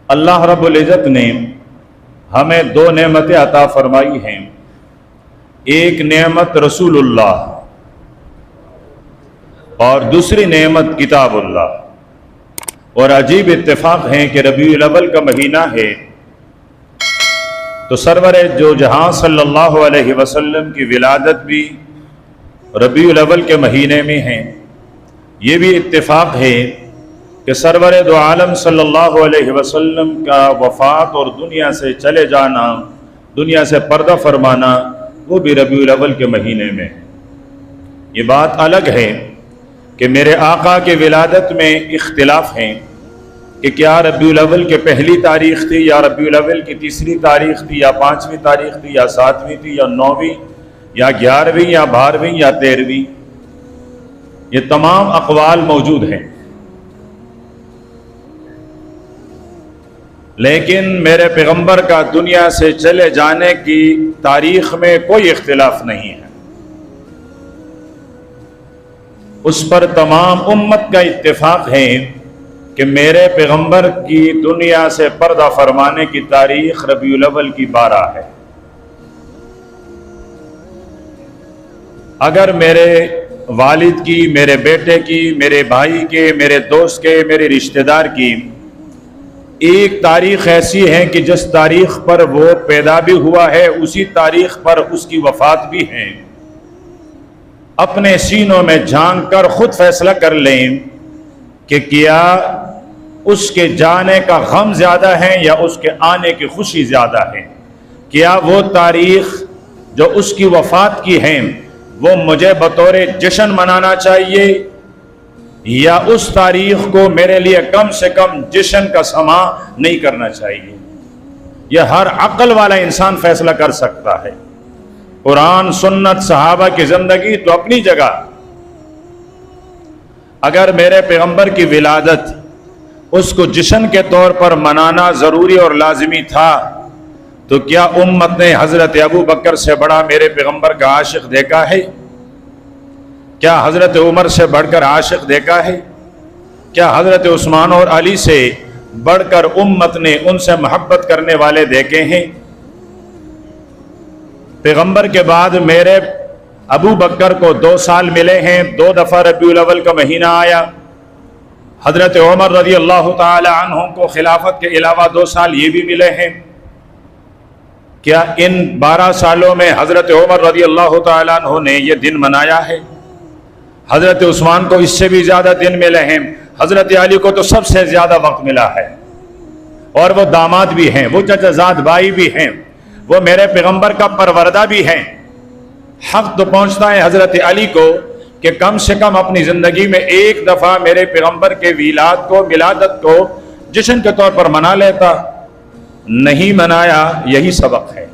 اللہ رب العزت نے ہمیں دو نعمتیں عطا فرمائی ہیں، ایک نعمت رسول اللہ اور دوسری نعمت کتاب اللہ۔ اور عجیب اتفاق ہے کہ ربیع الاول کا مہینہ ہے تو سرور جو جہاں صلی اللہ علیہ وسلم کی ولادت بھی ربیع الاول کے مہینے میں ہے۔ یہ بھی اتفاق ہے کہ سرور دو عالم صلی اللہ علیہ وسلم کا وفات اور دنیا سے چلے جانا، دنیا سے پردہ فرمانا، وہ بھی ربیع الاول کے مہینے میں۔ یہ بات الگ ہے کہ میرے آقا کے ولادت میں اختلاف ہیں کہ کیا ربیع الاول کے پہلی تاریخ تھی یا ربیع الاول کی تیسری تاریخ تھی یا 5ویں تاریخ تھی یا 7ویں تھی یا 9ویں یا 11ویں یا 12ویں یا 13ویں۔ یہ تمام اقوال موجود ہیں، لیکن میرے پیغمبر کا دنیا سے چلے جانے کی تاریخ میں کوئی اختلاف نہیں ہے، اس پر تمام امت کا اتفاق ہے کہ میرے پیغمبر کی دنیا سے پردہ فرمانے کی تاریخ ربیع الاول کی 12 ہے۔ اگر میرے والد کی، میرے بیٹے کی، میرے بھائی کے، میرے دوست کے، میرے رشتہ دار کی ایک تاریخ ایسی ہے کہ جس تاریخ پر وہ پیدا بھی ہوا ہے اسی تاریخ پر اس کی وفات بھی ہے، اپنے سینوں میں جھانک کر خود فیصلہ کر لیں کہ کیا اس کے جانے کا غم زیادہ ہے یا اس کے آنے کی خوشی زیادہ ہے؟ کیا وہ تاریخ جو اس کی وفات کی ہے وہ مجھے بطور جشن منانا چاہیے یا اس تاریخ کو میرے لیے کم سے کم جشن کا سما نہیں کرنا چاہیے؟ یہ ہر عقل والا انسان فیصلہ کر سکتا ہے۔ قرآن، سنت، صحابہ کی زندگی تو اپنی جگہ، اگر میرے پیغمبر کی ولادت اس کو جشن کے طور پر منانا ضروری اور لازمی تھا تو کیا امت نے حضرت ابو بکر سے بڑا میرے پیغمبر کا عاشق دیکھا ہے؟ کیا حضرت عمر سے بڑھ کر عاشق دیکھا ہے؟ کیا حضرت عثمان اور علی سے بڑھ کر امت نے ان سے محبت کرنے والے دیکھے ہیں؟ پیغمبر کے بعد میرے ابو بکر کو 2 سال ملے ہیں، 2 دفعہ ربیع الاول کا مہینہ آیا۔ حضرت عمر رضی اللہ تعالی عنہ کو خلافت کے علاوہ 2 سال یہ بھی ملے ہیں۔ کیا ان 12 سالوں میں حضرت عمر رضی اللہ تعالی عنہ نے یہ دن منایا ہے؟ حضرت عثمان کو اس سے بھی زیادہ دن ملے ہیں، حضرت علی کو تو سب سے زیادہ وقت ملا ہے، اور وہ داماد بھی ہیں، وہ چچا زاد بھائی بھی ہیں، وہ میرے پیغمبر کا پروردہ بھی ہیں۔ حق تو پہنچتا ہے حضرت علی کو کہ کم سے کم اپنی زندگی میں ایک دفعہ میرے پیغمبر کے ولادت کو جشن کے طور پر منا لیتا، نہیں منایا، یہی سبق ہے۔